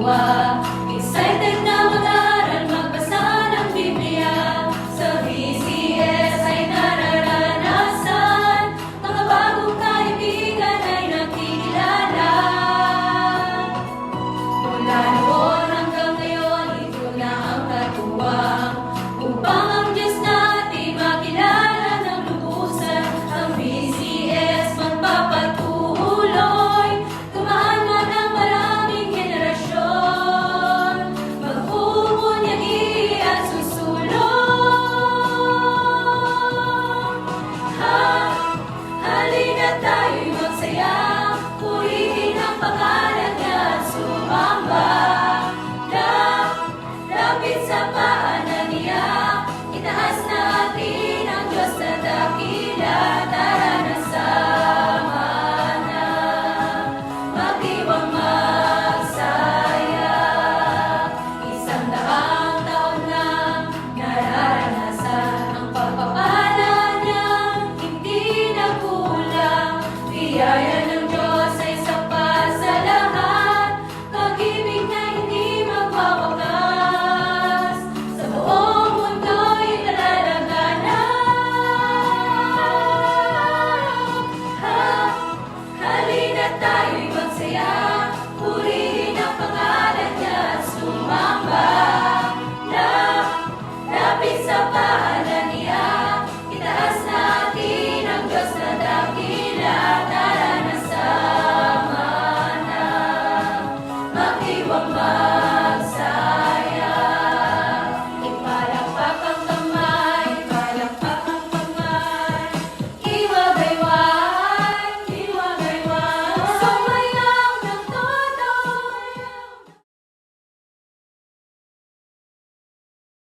diwa. Excited na mag-aral, magbasa ng Biblia. Sa BCS ay nararanasan, mga bagong kaibigan ay nakikilala. Mula noon hanggang ngayon, ito na ang katuwang upang ang Diyos natin makilala ng lubusan. Ang BCS magpapatuloy, tumaan man ang maraming henerasyon, magpupunyagi at susulong. Halina tayo'y magsaya, purihin ang pangalan niya at sumamba. Lapit sa paanan niya, itaas natin ang Diyos na dakila. Tara na sama na, magdiwang magsaya. 100 taon na nararanasan ang pagpapala niya, hindi nagkulang. Biyaya ng Diyos ay sapat sa lahat, pag-ibig na hindi magwawakas, sa buong mundo'y nalalaganap. Halina tayo'y